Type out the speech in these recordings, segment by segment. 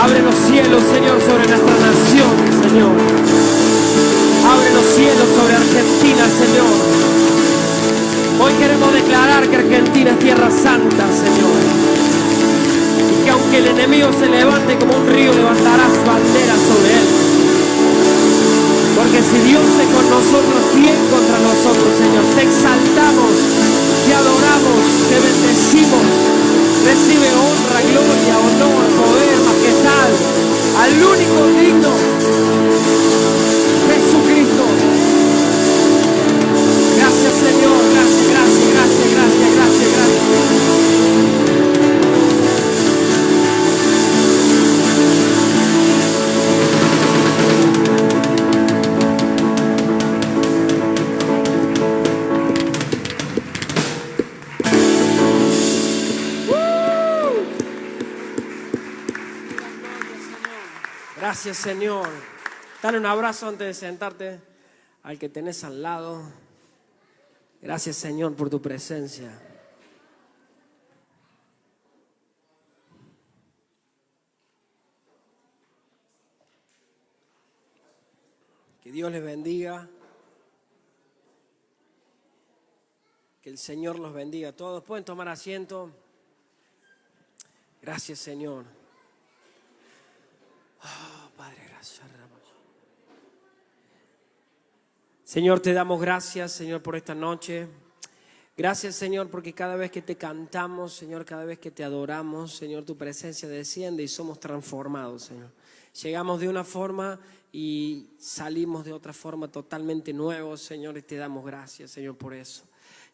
Abre los cielos, Señor, sobre nuestra nación, Señor. Abre los cielos sobre Argentina, Señor. Hoy queremos declarar que Argentina es tierra santa, Señor. Y que aunque el enemigo se levante como un río, levantará su bandera sobre él. Porque si Dios es con nosotros, ¿quién contra nosotros, Señor? Te exaltamos, te adoramos, te bendecimos. Recibe honra, gloria, honor, poder, majestad al único digno, Jesucristo. Gracias, Señor. Gracias, gracias, gracias, gracias, gracias, gracias. Gracias, Señor. Dale un abrazo antes de sentarte al que tenés al lado. Gracias, Señor, por tu presencia. Que Dios les bendiga. Que el Señor los bendiga a todos. Pueden tomar asiento. Gracias, Señor. Oh, Padre, gracias. Señor, te damos gracias, Señor, por esta noche. Gracias, Señor, porque cada vez que te cantamos, Señor, cada vez que te adoramos, Señor, tu presencia desciende y somos transformados, Señor. Llegamos de una forma y salimos de otra forma totalmente nuevos, Señor, y te damos gracias, Señor, por eso.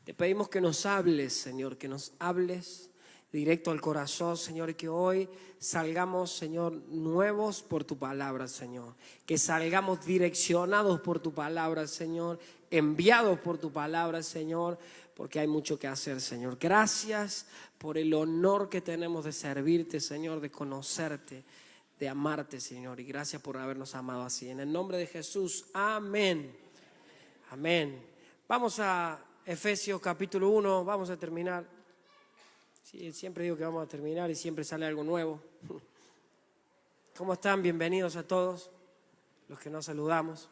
Te pedimos que nos hables, Señor, que nos hables directo al corazón, Señor, y que hoy salgamos, Señor, nuevos por tu palabra, Señor. Que salgamos direccionados por tu palabra, Señor, enviados por tu palabra, Señor, porque hay mucho que hacer, Señor. Gracias por el honor que tenemos de servirte, Señor, de conocerte, de amarte, Señor, y gracias por habernos amado así. En el nombre de Jesús, amén. Amén. Vamos a Efesios capítulo 1, vamos a terminar. Sí, siempre digo que vamos a terminar y siempre sale algo nuevo. ¿Cómo están? Bienvenidos a todos los que nos saludamos.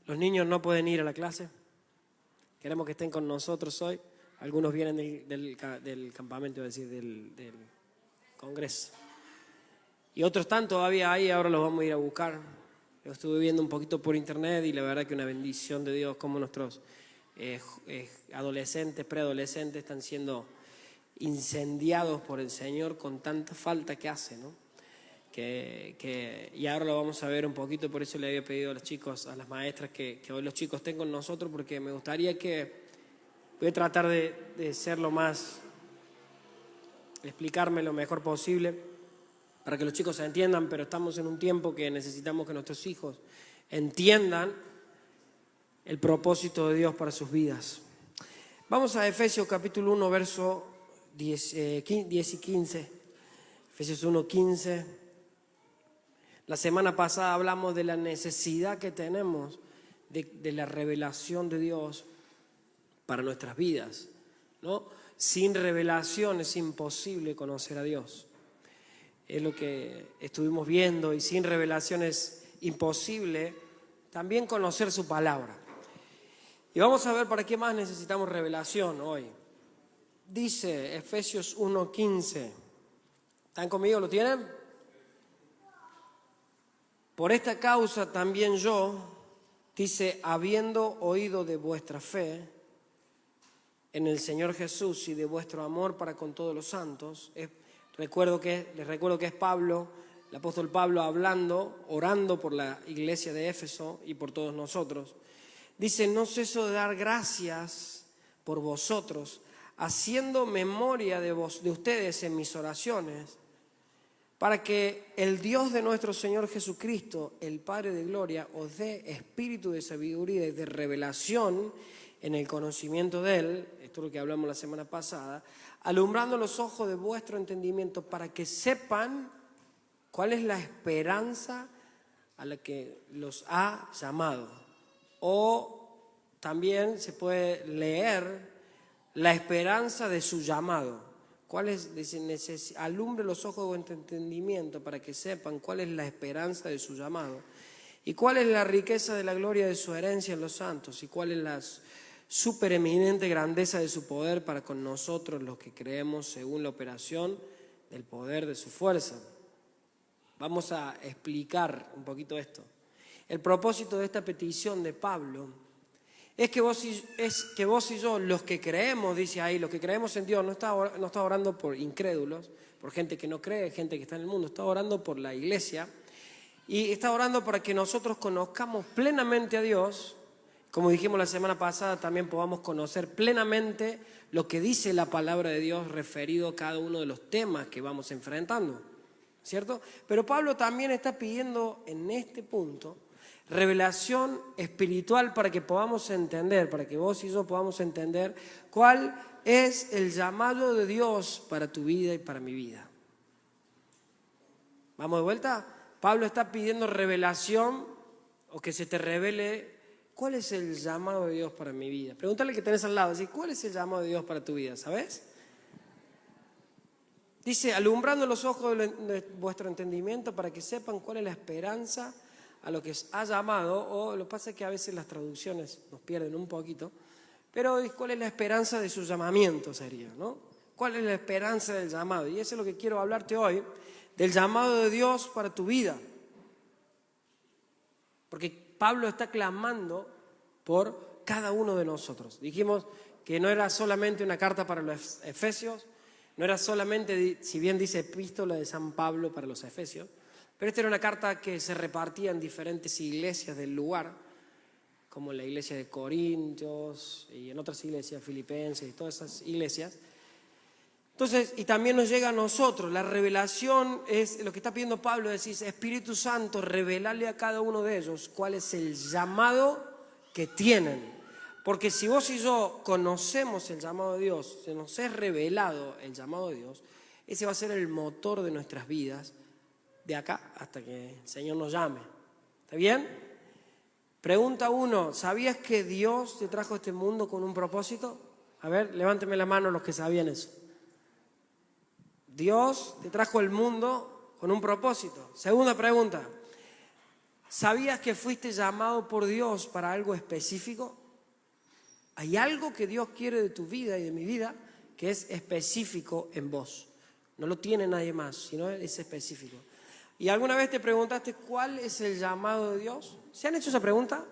Los niños no pueden ir a la clase. Queremos que estén con nosotros hoy. Algunos vienen del campamento, es decir, del congreso. Y otros están todavía ahí, ahora los vamos a ir a buscar. Lo estuve viendo un poquito por internet y la verdad que una bendición de Dios como nuestros adolescentes, preadolescentes están siendo incendiados por el Señor con tanta falta que hace, ¿no? Y ahora lo vamos a ver un poquito, por eso le había pedido a los chicos, a las maestras, que hoy los chicos estén con nosotros, porque me gustaría voy a tratar de ser lo más, explicarme lo mejor posible para que los chicos se entiendan, pero estamos en un tiempo que necesitamos que nuestros hijos entiendan el propósito de Dios para sus vidas. Vamos a Efesios capítulo 1, verso 10 y 15. Efesios 1, 15. La semana pasada hablamos de la necesidad que tenemos de la revelación de Dios para nuestras vidas, ¿no? Sin revelación es imposible conocer a Dios. Es lo que estuvimos viendo, y sin revelación es imposible también conocer su palabra. Y vamos a ver para qué más necesitamos revelación hoy. Dice Efesios 1:15. ¿Están conmigo? ¿Lo tienen? Por esta causa también yo, dice, habiendo oído de vuestra fe en el Señor Jesús y de vuestro amor para con todos los santos, les recuerdo que es Pablo, el apóstol Pablo hablando, orando por la iglesia de Éfeso y por todos nosotros. Dice, no ceso de dar gracias por vosotros, haciendo memoria de ustedes en mis oraciones, para que el Dios de nuestro Señor Jesucristo, el Padre de gloria, os dé espíritu de sabiduría y de revelación en el conocimiento de Él, esto es lo que hablamos la semana pasada, alumbrando los ojos de vuestro entendimiento para que sepan cuál es la esperanza a la que los ha llamado. O también se puede leer la esperanza de su llamado. ¿Cuál es? Dice, alumbre los ojos de vuestro entendimiento para que sepan cuál es la esperanza de su llamado y cuál es la riqueza de la gloria de su herencia en los santos y cuál es la supereminente grandeza de su poder para con nosotros los que creemos según la operación del poder de su fuerza. Vamos a explicar un poquito esto. El propósito de esta petición de Pablo es que vos y yo, los que creemos, dice ahí, los que creemos en Dios, no está orando por incrédulos, por gente que no cree, gente que está en el mundo, está orando por la iglesia y está orando para que nosotros conozcamos plenamente a Dios, como dijimos la semana pasada, también podamos conocer plenamente lo que dice la palabra de Dios referido a cada uno de los temas que vamos enfrentando, ¿cierto? Pero Pablo también está pidiendo en este punto revelación espiritual para que podamos entender, para que vos y yo podamos entender cuál es el llamado de Dios para tu vida y para mi vida. ¿Vamos de vuelta? Pablo está pidiendo revelación o que se te revele cuál es el llamado de Dios para mi vida. Pregúntale al que tenés al lado, ¿sí? ¿Cuál es el llamado de Dios para tu vida? ¿Sabes? Dice, alumbrando los ojos de vuestro entendimiento para que sepan cuál es la esperanza a lo que ha llamado, o lo que pasa es que a veces las traducciones nos pierden un poquito, pero cuál es la esperanza de su llamamiento sería, ¿no? ¿Cuál es la esperanza del llamado? Y eso es lo que quiero hablarte hoy, del llamado de Dios para tu vida. Porque Pablo está clamando por cada uno de nosotros. Dijimos que no era solamente una carta para los efesios, no era solamente, si bien dice epístola de San Pablo para los efesios, pero esta era una carta que se repartía en diferentes iglesias del lugar, como la iglesia de Corintios y en otras iglesias, Filipenses y todas esas iglesias. Entonces, y también nos llega a nosotros, la revelación es lo que está pidiendo Pablo, es decir, Espíritu Santo, revelarle a cada uno de ellos cuál es el llamado que tienen. Porque si vos y yo conocemos el llamado de Dios, se nos es revelado el llamado de Dios, ese va a ser el motor de nuestras vidas, de acá hasta que el Señor nos llame. ¿Está bien? Pregunta 1, ¿sabías que Dios te trajo a este mundo con un propósito? A ver, levánteme la mano los que sabían eso. Dios te trajo al mundo con un propósito. Segunda pregunta, ¿sabías que fuiste llamado por Dios para algo específico? Hay algo que Dios quiere de tu vida y de mi vida que es específico en vos. No lo tiene nadie más, sino es específico. ¿Y alguna vez te preguntaste cuál es el llamado de Dios? ¿Se han hecho esa pregunta?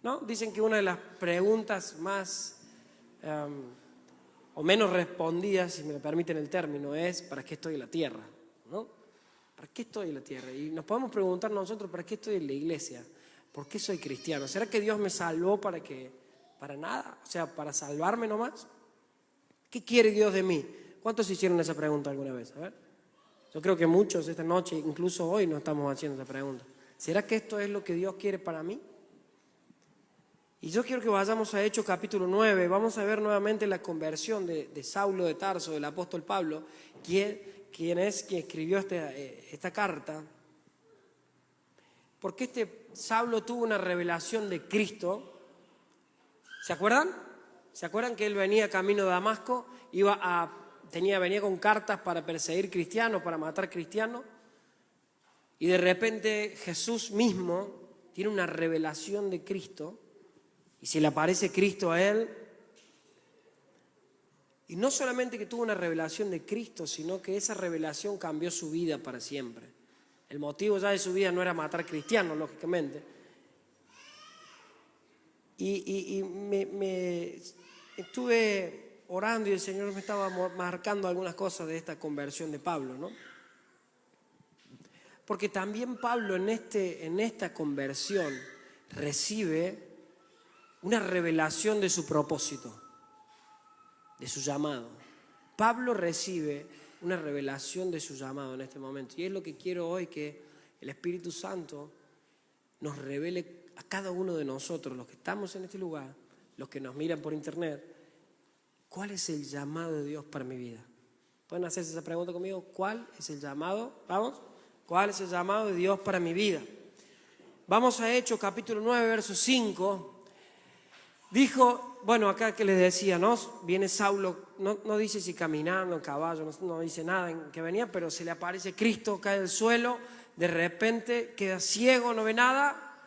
¿No? Dicen que una de las preguntas más o menos respondidas, si me permiten el término, es ¿para qué estoy en la tierra? ¿No? ¿Para qué estoy en la tierra? Y nos podemos preguntar nosotros, ¿para qué estoy en la iglesia? ¿Por qué soy cristiano? ¿Será que Dios me salvó para nada? O sea, ¿para salvarme nomás? ¿Qué quiere Dios de mí? ¿Cuántos hicieron esa pregunta alguna vez? A ver. Yo creo que muchos esta noche, incluso hoy, nos estamos haciendo esa pregunta. ¿Será que esto es lo que Dios quiere para mí? Y yo quiero que vayamos a Hechos capítulo 9. Vamos a ver nuevamente la conversión de Saulo de Tarso, del apóstol Pablo, quien escribió esta carta. Porque Saulo tuvo una revelación de Cristo. ¿Se acuerdan? ¿Se acuerdan que él venía camino de Damasco? Venía con cartas para perseguir cristianos, para matar cristianos. Y de repente Jesús mismo tiene una revelación de Cristo. Y se le aparece Cristo a él. Y no solamente que tuvo una revelación de Cristo, sino que esa revelación cambió su vida para siempre. El motivo ya de su vida no era matar cristianos, lógicamente. Y me estuve orando y el Señor me estaba marcando algunas cosas de esta conversión de Pablo, ¿no? Porque también Pablo en esta conversión recibe una revelación de su propósito, de su llamado. Pablo recibe una revelación de su llamado en este momento. Y es lo que quiero hoy, que el Espíritu Santo nos revele a cada uno de nosotros, los que estamos en este lugar, los que nos miran por internet, ¿cuál es el llamado de Dios para mi vida? ¿Pueden hacerse esa pregunta conmigo? ¿Cuál es el llamado? Vamos. ¿Cuál es el llamado de Dios para mi vida? Vamos a Hechos capítulo 9, verso 5. Dijo, bueno, acá que les decía, ¿no? Viene Saulo, no dice si caminando, en caballo, no dice nada en que venía, pero se le aparece Cristo, cae del suelo, de repente queda ciego, no ve nada,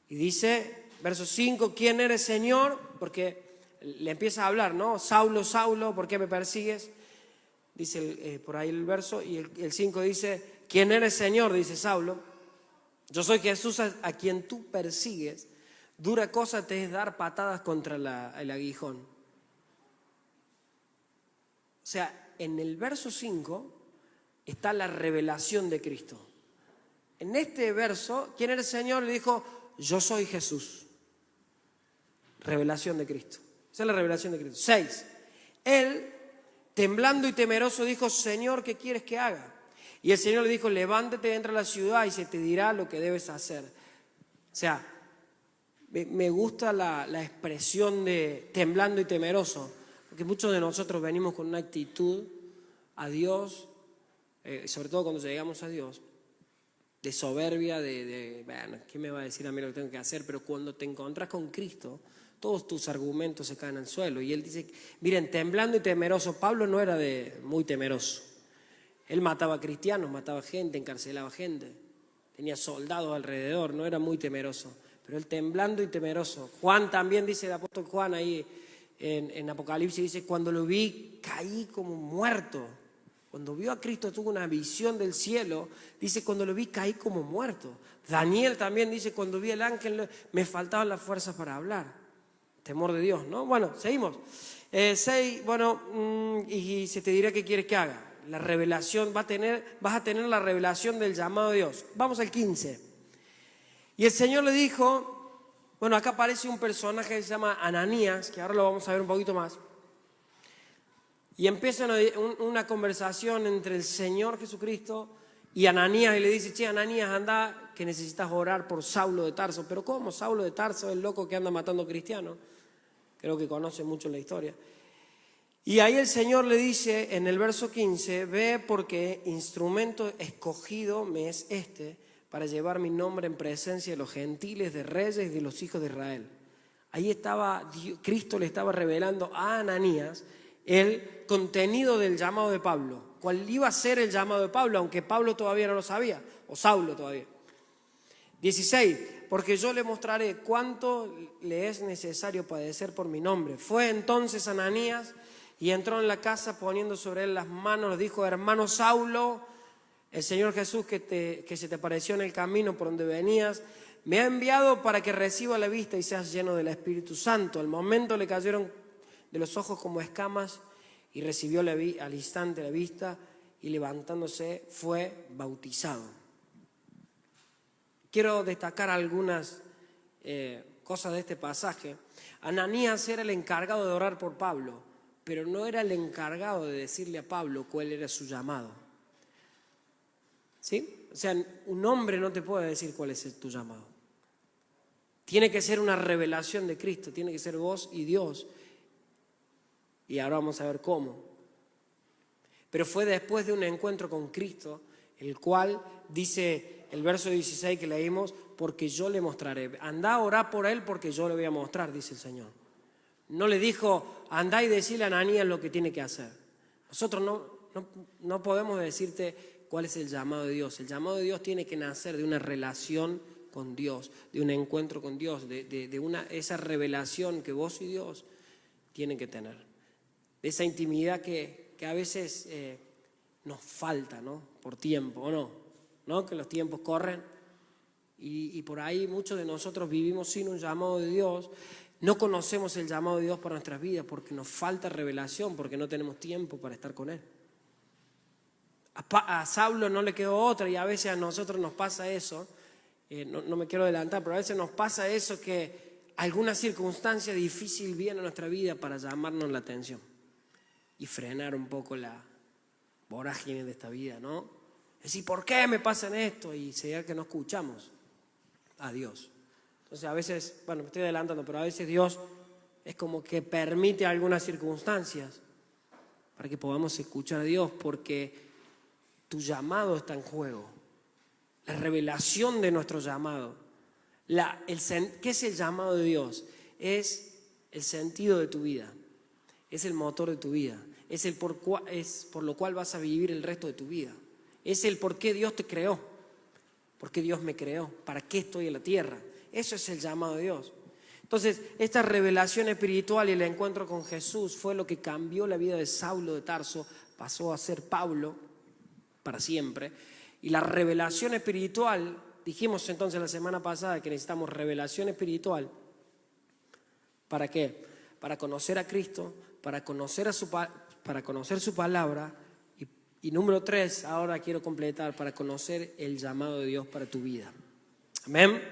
y dice, verso 5, ¿quién eres, Señor? Porque le empieza a hablar, ¿no? Saulo, Saulo, ¿por qué me persigues? Dice por ahí el verso, y el 5 dice, ¿quién eres, Señor? Dice Saulo, yo soy Jesús a quien tú persigues. Dura cosa te es dar patadas contra el aguijón. O sea, en el verso 5 está la revelación de Cristo. En este verso, ¿quién eres, Señor? Le dijo, yo soy Jesús. Revelación de Cristo. Esa es la revelación de Cristo. 6. Él, temblando y temeroso, dijo, Señor, ¿qué quieres que haga? Y el Señor le dijo, levántate, entra a la ciudad y se te dirá lo que debes hacer. O sea, me gusta la expresión de temblando y temeroso, porque muchos de nosotros venimos con una actitud a Dios, sobre todo cuando llegamos a Dios, de soberbia, bueno, ¿qué me va a decir a mí lo que tengo que hacer? Pero cuando te encontrás con Cristo, todos tus argumentos se caen al suelo. Y él dice, miren, temblando y temeroso. Pablo no era muy temeroso. Él mataba cristianos, mataba gente, encarcelaba gente. Tenía soldados alrededor, no era muy temeroso. Pero él temblando y temeroso. Juan también dice, el apóstol Juan ahí en Apocalipsis, dice, cuando lo vi caí como muerto. Cuando vio a Cristo tuvo una visión del cielo, dice, cuando lo vi caí como muerto. Daniel también dice, cuando vi el ángel me faltaban las fuerzas para hablar. Temor de Dios, ¿no? Bueno, seguimos. 6, bueno, y se te dirá qué quieres que haga. La revelación, vas a tener la revelación del llamado de Dios. Vamos al 15. Y el Señor le dijo, bueno, acá aparece un personaje que se llama Ananías, que ahora lo vamos a ver un poquito más. Y empieza una conversación entre el Señor Jesucristo y Ananías, y le dice, che, Ananías, anda, que necesitas orar por Saulo de Tarso. ¿Pero cómo? Saulo de Tarso, el loco que anda matando cristianos. Creo que conoce mucho la historia. Y ahí el Señor le dice en el verso 15, ve porque instrumento escogido me es para llevar mi nombre en presencia de los gentiles, de reyes y de los hijos de Israel. Ahí estaba, Cristo le estaba revelando a Ananías el contenido del llamado de Pablo. ¿Cuál iba a ser el llamado de Pablo? Aunque Pablo todavía no lo sabía, o Saulo todavía. 16, porque yo le mostraré cuánto le es necesario padecer por mi nombre. Fue entonces Ananías y entró en la casa poniendo sobre él las manos, dijo, hermano Saulo, el Señor Jesús que se te apareció en el camino por donde venías, me ha enviado para que reciba la vista y seas lleno del Espíritu Santo. Al momento le cayeron de los ojos como escamas y recibió al instante la vista y levantándose fue bautizado. Quiero destacar algunas cosas de este pasaje. Ananías era el encargado de orar por Pablo, pero no era el encargado de decirle a Pablo cuál era su llamado. ¿Sí? O sea, un hombre no te puede decir cuál es tu llamado. Tiene que ser una revelación de Cristo, tiene que ser vos y Dios. Y ahora vamos a ver cómo. Pero fue después de un encuentro con Cristo, el cual dice el verso 16 que leímos, porque yo le mostraré. Andá a orar por él porque yo le voy a mostrar, dice el Señor. No le dijo, andá y decirle a Ananías lo que tiene que hacer. Nosotros no podemos decirte cuál es el llamado de Dios. El llamado de Dios tiene que nacer de una relación con Dios, de un encuentro con Dios, de esa revelación que vos y Dios tienen que tener. De esa intimidad que a veces nos falta, ¿no? Por tiempo, ¿o no? ¿no? Que los tiempos corren y por ahí muchos de nosotros vivimos sin un llamado de Dios. No conocemos el llamado de Dios para nuestras vidas porque nos falta revelación, porque no tenemos tiempo para estar con Él. A Saulo no le quedó otra y a veces a nosotros nos pasa eso, no me quiero adelantar, pero a veces nos pasa eso que alguna circunstancia difícil viene a nuestra vida para llamarnos la atención y frenar un poco la vorágine de esta vida, ¿no? Decir, ¿por qué me pasa esto? Y sería que no escuchamos a Dios. Entonces a veces, bueno, me estoy adelantando, pero a veces Dios es como que permite algunas circunstancias para que podamos escuchar a Dios, porque tu llamado está en juego. La revelación de nuestro llamado. ¿Qué es el llamado de Dios? Es el sentido de tu vida. Es el motor de tu vida. Es por lo cual vas a vivir el resto de tu vida. Es el por qué Dios te creó. ¿Por qué Dios me creó? ¿Para qué estoy en la tierra? Eso es el llamado de Dios. Entonces, esta revelación espiritual y el encuentro con Jesús fue lo que cambió la vida de Saulo de Tarso. Pasó a ser Pablo para siempre. Y la revelación espiritual, dijimos entonces la semana pasada que necesitamos revelación espiritual. ¿Para qué? Para conocer a Cristo, para conocer su palabra y número 3, ahora quiero completar, para conocer el llamado de Dios para tu vida. Amén.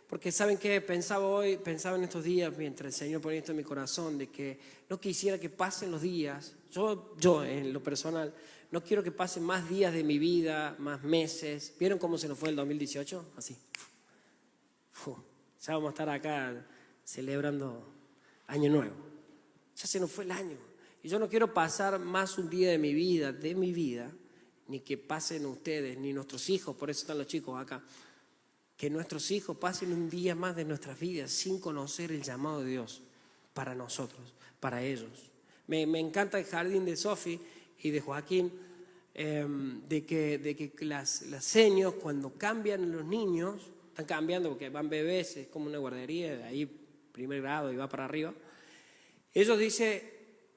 Porque ¿saben qué? Pensaba en estos días, mientras el Señor ponía esto en mi corazón, de que no quisiera que pasen los días, yo en lo personal, no quiero que pasen más días de mi vida, más meses. ¿Vieron cómo se nos fue el 2018? Así. Ya vamos a estar acá celebrando Año Nuevo. Ya se nos fue el año. Y yo no quiero pasar más un día de mi vida, ni que pasen ustedes, ni nuestros hijos, por eso están los chicos acá, que nuestros hijos pasen un día más de nuestras vidas sin conocer el llamado de Dios para nosotros, para ellos. Me encanta el jardín de Sofi y de Joaquín, de que las seños, cuando cambian los niños, están cambiando porque van bebés, es como una guardería, de ahí primer grado y va para arriba. Ellos dicen,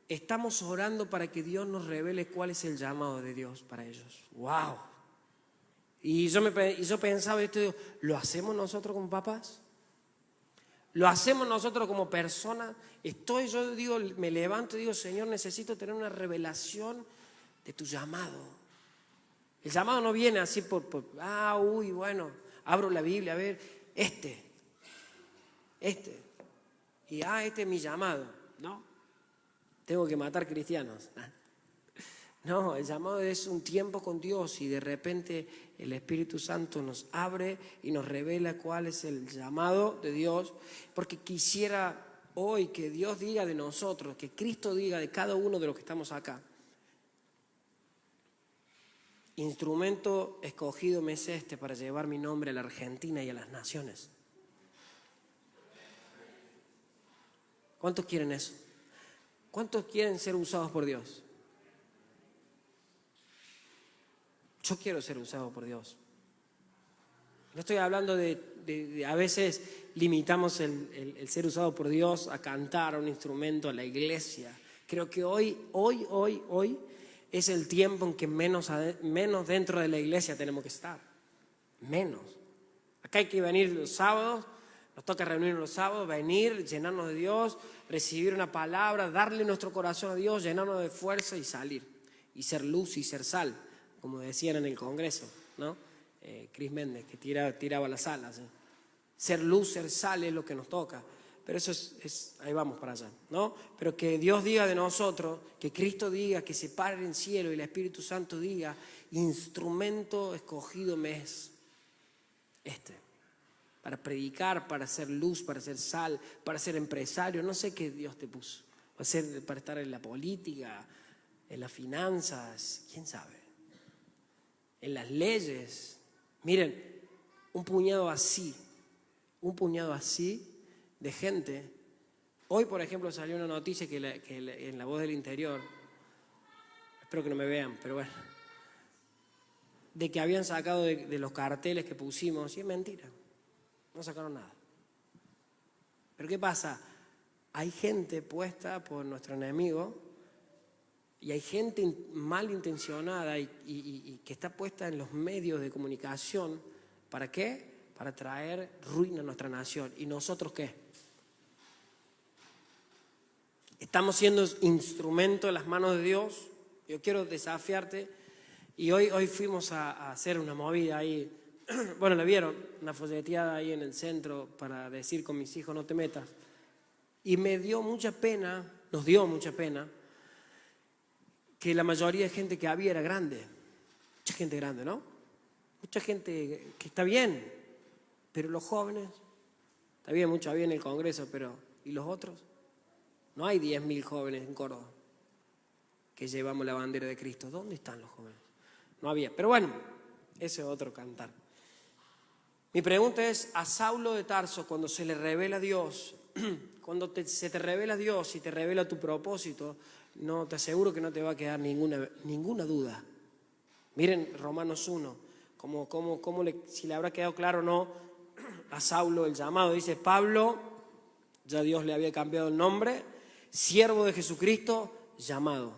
estamos orando para que Dios nos revele cuál es el llamado de Dios para ellos. ¡Wow! Y yo pensaba esto, digo, ¿lo hacemos nosotros como papás? ¿Lo hacemos nosotros como personas? Yo digo, me levanto y digo, Señor, necesito tener una revelación de tu llamado. El llamado no viene así bueno, abro la Biblia, a ver, este. Y este es mi llamado, ¿no? Tengo que matar cristianos. No, el llamado es un tiempo con Dios y de repente el Espíritu Santo nos abre y nos revela cuál es el llamado de Dios, porque quisiera hoy que Dios diga de nosotros, que Cristo diga de cada uno de los que estamos acá. Instrumento escogido me es este para llevar mi nombre a la Argentina y a las naciones. ¿Cuántos quieren eso? ¿Cuántos quieren ser usados por Dios? Yo quiero ser usado por Dios. No estoy hablando de a veces limitamos el ser usado por Dios a cantar a un instrumento, a la iglesia. Creo que hoy es el tiempo en que menos dentro de la iglesia tenemos que estar. Menos. Acá hay que venir los sábados, nos toca reunirnos los sábados, venir, llenarnos de Dios, recibir una palabra, darle nuestro corazón a Dios, llenarnos de fuerza y salir. Y ser luz y ser sal, como decían en el Congreso, ¿no? Cris Méndez, que tiraba las alas. Ser luz, ser sal es lo que nos toca. Pero eso ahí vamos para allá, ¿no? Pero que Dios diga de nosotros, que Cristo diga, que se pare en el cielo y el Espíritu Santo diga, instrumento escogido me es para predicar, para ser luz, para ser sal, para ser empresario, no sé qué Dios te puso. Para estar en la política, en las finanzas, quién sabe. En las leyes. Miren, un puñado así de gente. Hoy, por ejemplo, salió una noticia que en La Voz del Interior, espero que no me vean, pero bueno, de que habían sacado de los carteles que pusimos, y es mentira, no sacaron nada. Pero ¿qué pasa? Hay gente puesta por nuestro enemigo Y hay gente malintencionada y que está puesta en los medios de comunicación. ¿Para qué? Para traer ruina a nuestra nación. ¿Y nosotros qué? Estamos siendo instrumento en las manos de Dios. Yo quiero desafiarte. Y hoy fuimos a hacer una movida ahí. Bueno, la vieron, una folleteada ahí en el centro para decir con mis hijos no te metas. Y me dio mucha pena, nos dio mucha pena, que la mayoría de gente que había era grande. Mucha gente grande, ¿no? Mucha gente que está bien, pero los jóvenes, está bien, mucho había en el Congreso, pero ¿y los otros? No hay 10.000 jóvenes en Córdoba que llevamos la bandera de Cristo. ¿Dónde están los jóvenes? No había, pero bueno, ese es otro cantar. Mi pregunta es, a Saulo de Tarso, cuando se le revela a Dios, cuando se te revela Dios y te revela tu propósito, no, te aseguro que no te va a quedar ninguna duda. Miren Romanos 1, si le habrá quedado claro o no a Saulo el llamado. Dice, Pablo, ya Dios le había cambiado el nombre, siervo de Jesucristo, llamado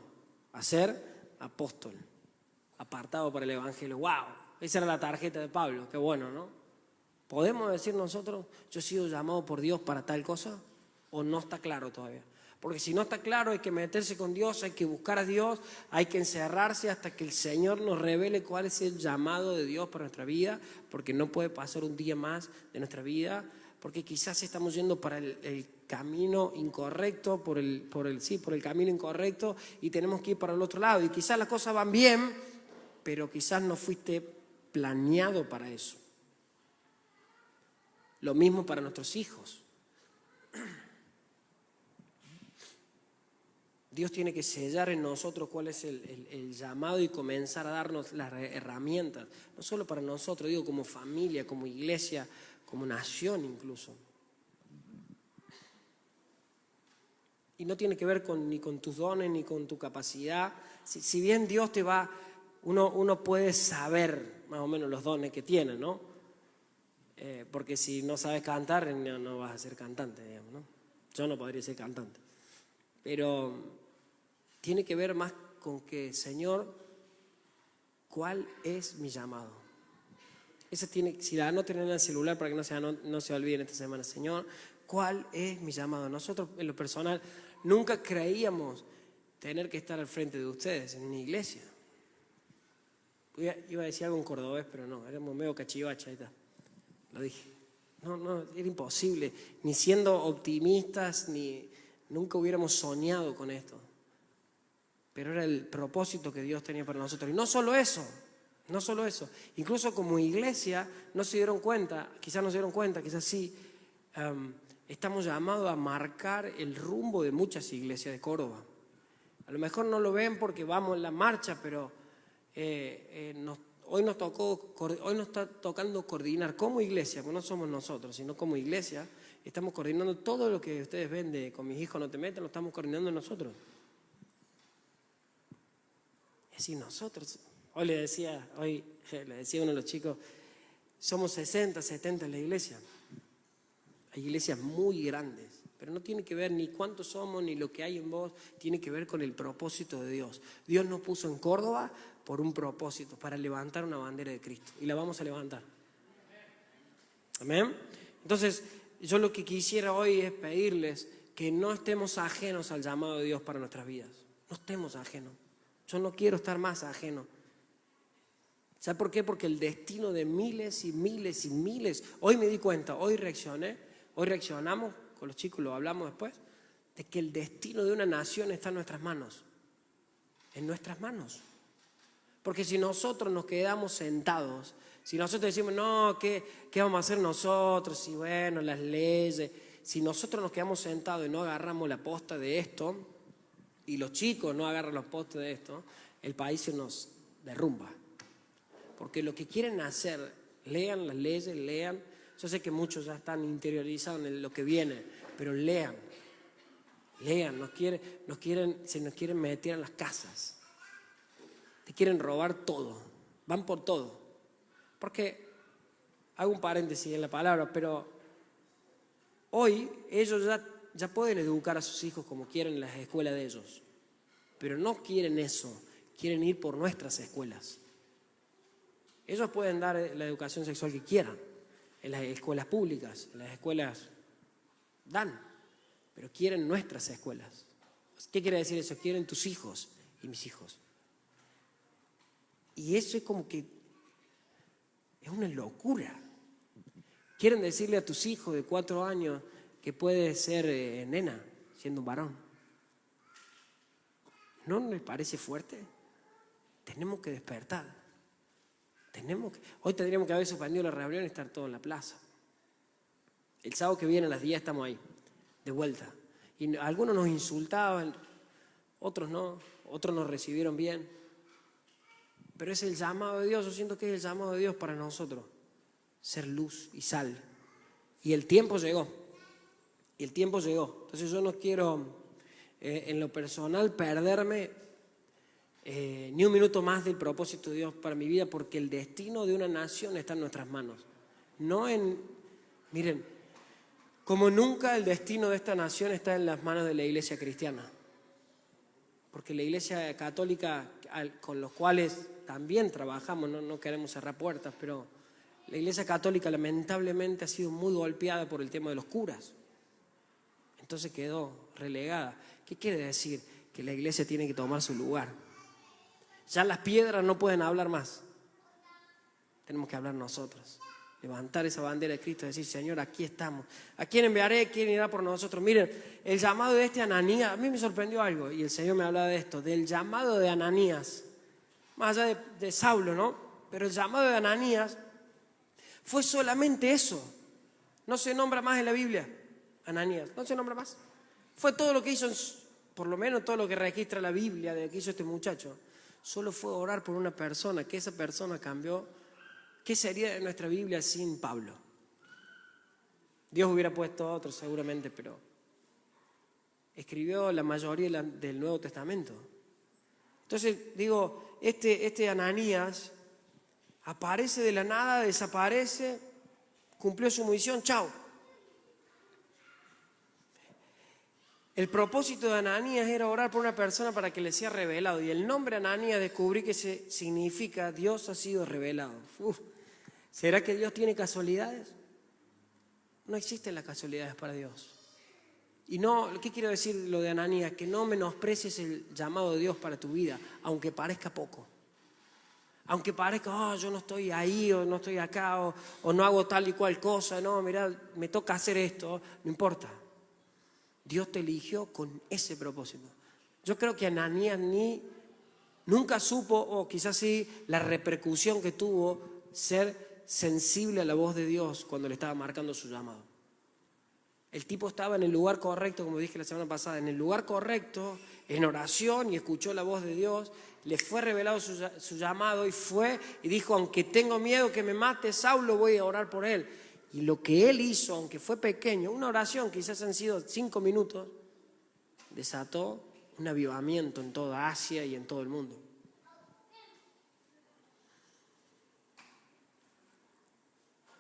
a ser apóstol, apartado para el evangelio. ¡Wow! Esa era la tarjeta de Pablo, qué bueno, ¿no? ¿Podemos decir nosotros, yo he sido llamado por Dios para tal cosa? ¿O no está claro todavía? Porque si no está claro hay que meterse con Dios, hay que buscar a Dios, hay que encerrarse hasta que el Señor nos revele cuál es el llamado de Dios para nuestra vida, porque no puede pasar un día más de nuestra vida, porque quizás estamos yendo para el camino incorrecto, por el camino incorrecto, y tenemos que ir para el otro lado. Y quizás las cosas van bien, pero quizás no fuiste planeado para eso. Lo mismo para nuestros hijos. Dios tiene que sellar en nosotros cuál es el llamado y comenzar a darnos las herramientas, no solo para nosotros, digo como familia, como iglesia, como nación incluso. Y no tiene que ver ni con tus dones ni con tu capacidad. Si bien Dios te va, uno puede saber más o menos los dones que tiene, ¿no? Porque si no sabes cantar, no vas a ser cantante, digamos, ¿no? Yo no podría ser cantante. Pero tiene que ver más con que, Señor, ¿cuál es mi llamado? Si la anoten en el celular para que no se olviden esta semana. Señor, ¿cuál es mi llamado? Nosotros, en lo personal, nunca creíamos tener que estar al frente de ustedes en una iglesia. Iba a decir algo en cordobés, pero no, éramos medio cachivacha, ahí está. Lo dije. No, era imposible. Ni siendo optimistas, nunca hubiéramos soñado con esto. Pero era el propósito que Dios tenía para nosotros. Y no solo eso. Incluso como iglesia no se dieron cuenta, quizás sí, estamos llamados a marcar el rumbo de muchas iglesias de Córdoba. A lo mejor no lo ven porque vamos en la marcha, pero hoy nos está tocando coordinar como iglesia, porque no somos nosotros, sino como iglesia, estamos coordinando todo lo que ustedes ven con mis hijos no te metan, lo estamos coordinando nosotros. Es decir, nosotros, hoy le decía a uno de los chicos, somos 60, 70 en la iglesia. Hay iglesias muy grandes, pero no tiene que ver ni cuántos somos, ni lo que hay en vos, tiene que ver con el propósito de Dios. Dios nos puso en Córdoba por un propósito, para levantar una bandera de Cristo, y la vamos a levantar. Amén. Entonces, yo lo que quisiera hoy es pedirles que no estemos ajenos al llamado de Dios para nuestras vidas. No estemos ajenos. Yo no quiero estar más ajeno. ¿Sabe por qué? Porque el destino de miles y miles y miles, hoy me di cuenta, hoy reaccionamos con los chicos, lo hablamos después, de que el destino de una nación está en nuestras manos. En nuestras manos. Porque si nosotros nos quedamos sentados, si nosotros decimos, no, ¿qué vamos a hacer nosotros? Y bueno, las leyes. Si nosotros nos quedamos sentados y no agarramos la posta de esto, y los chicos no agarran los postes de esto, el país se nos derrumba. Porque lo que quieren hacer, lean las leyes, lean. Yo sé que muchos ya están interiorizados en lo que viene, pero lean, se nos quieren meter en las casas. Te quieren robar todo, van por todo. Porque, hago un paréntesis en la palabra, pero hoy ellos ya pueden educar a sus hijos como quieren en las escuelas de ellos. pero no quieren eso, quieren ir por nuestras escuelas. Ellos pueden dar la educación sexual que quieran, en las escuelas públicas, en las escuelas dan, pero quieren nuestras escuelas. ¿Qué quiere decir eso? Quieren tus hijos y mis hijos. Y eso es como que es una locura. Quieren decirle a tus hijos de 4 años que puede ser nena siendo un varón. ¿No les parece fuerte? Tenemos que despertar. Hoy tendríamos que haber suspendido la reunión y estar todos en la plaza. El sábado que viene a las 10 estamos ahí, de vuelta. Y algunos nos insultaban, otros no, otros nos recibieron bien. Pero es el llamado de Dios, yo siento que es el llamado de Dios para nosotros. Ser luz y sal. Y el tiempo llegó. Entonces yo no quiero, en lo personal, perderme ni un minuto más del propósito de Dios para mi vida, porque el destino de una nación está en nuestras manos. Miren, como nunca el destino de esta nación está en las manos de la iglesia cristiana. Porque la iglesia católica, con los cuales también trabajamos, no queremos cerrar puertas, pero la iglesia católica lamentablemente ha sido muy golpeada por el tema de los curas. Entonces quedó relegada. ¿Qué quiere decir? Que la iglesia tiene que tomar su lugar. Ya las piedras no pueden hablar más. Tenemos que hablar nosotros. Levantar esa bandera de Cristo y decir, Señor, aquí estamos. ¿A quién enviaré? ¿Quién irá por nosotros? Miren, el llamado de este Ananías, a mí me sorprendió algo, y el Señor me hablaba de esto, del llamado de Ananías, más allá de Saulo, ¿no? Pero el llamado de Ananías fue solamente eso. No se nombra más en la Biblia, Ananías, no se nombra más. Fue todo lo que hizo, por lo menos todo lo que registra la Biblia de lo que hizo este muchacho. Solo fue orar por una persona, que esa persona cambió. ¿Qué sería de nuestra Biblia sin Pablo? Dios hubiera puesto a otros seguramente, pero escribió la mayoría del Nuevo Testamento. Entonces digo, este Ananías aparece de la nada, desaparece, cumplió su misión, chao. El propósito de Ananías era orar por una persona para que le sea revelado. Y el nombre Ananías descubrí que significa Dios ha sido revelado. ¿Será que Dios tiene casualidades? No existen las casualidades para Dios. Y no, ¿qué quiero decir lo de Ananías? Que no menosprecies el llamado de Dios para tu vida, aunque parezca poco. Aunque parezca, yo no estoy ahí, o no estoy acá, o no hago tal y cual cosa. No, mirá, me toca hacer esto, no importa. Dios te eligió con ese propósito. Yo creo que Ananías nunca supo, o quizás sí, la repercusión que tuvo ser sensible a la voz de Dios cuando le estaba marcando su llamado. El tipo estaba en el lugar correcto, como dije la semana pasada, en el lugar correcto, en oración, y escuchó la voz de Dios, le fue revelado su llamado y fue y dijo, aunque tengo miedo que me mate Saulo, voy a orar por él. Y lo que él hizo, aunque fue pequeño, una oración, quizás han sido 5 minutos, desató un avivamiento en toda Asia y en todo el mundo.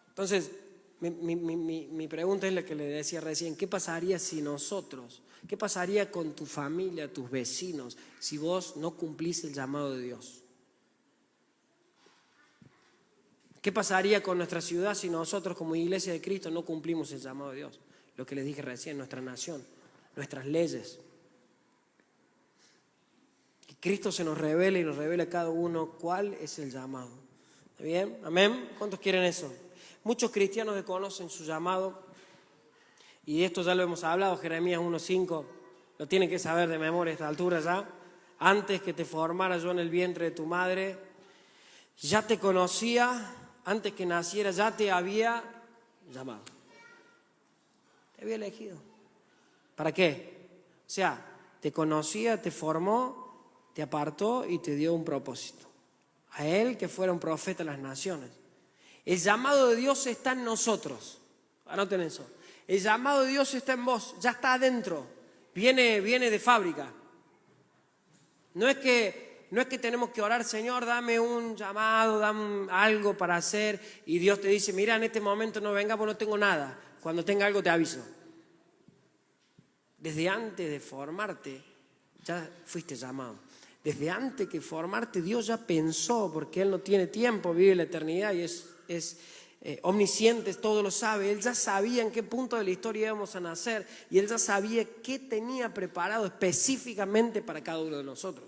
Entonces, mi pregunta es la que le decía recién, ¿qué pasaría si nosotros, qué pasaría con tu familia, tus vecinos, si vos no cumplís el llamado de Dios? ¿Qué pasaría con nuestra ciudad si nosotros como Iglesia de Cristo no cumplimos el llamado de Dios? Lo que les dije recién, nuestra nación, nuestras leyes. Que Cristo se nos revele y nos revele a cada uno cuál es el llamado. ¿Está bien? ¿Amén? ¿Cuántos quieren eso? Muchos cristianos desconocen su llamado, y de esto ya lo hemos hablado, Jeremías 1:5, lo tienen que saber de memoria a esta altura ya. Antes que te formara yo en el vientre de tu madre, ya te conocía, antes que naciera ya te había llamado. Te había elegido. ¿Para qué? O sea, te conocía, te formó, te apartó y te dio un propósito. A él que fuera un profeta de las naciones. El llamado de Dios está en nosotros. Anoten eso. El llamado de Dios está en vos, ya está adentro. Viene de fábrica. No es que tenemos que orar, Señor, dame un llamado, dame algo para hacer, y Dios te dice, mira, en este momento no venga porque no tengo nada. Cuando tenga algo te aviso. Desde antes de formarte, Ya fuiste llamado. Desde antes que formarte, Dios ya pensó, porque Él no tiene tiempo, vive la eternidad y es omnisciente, todo lo sabe. Él ya sabía en qué punto de la historia íbamos a nacer y Él ya sabía qué tenía preparado específicamente para cada uno de nosotros.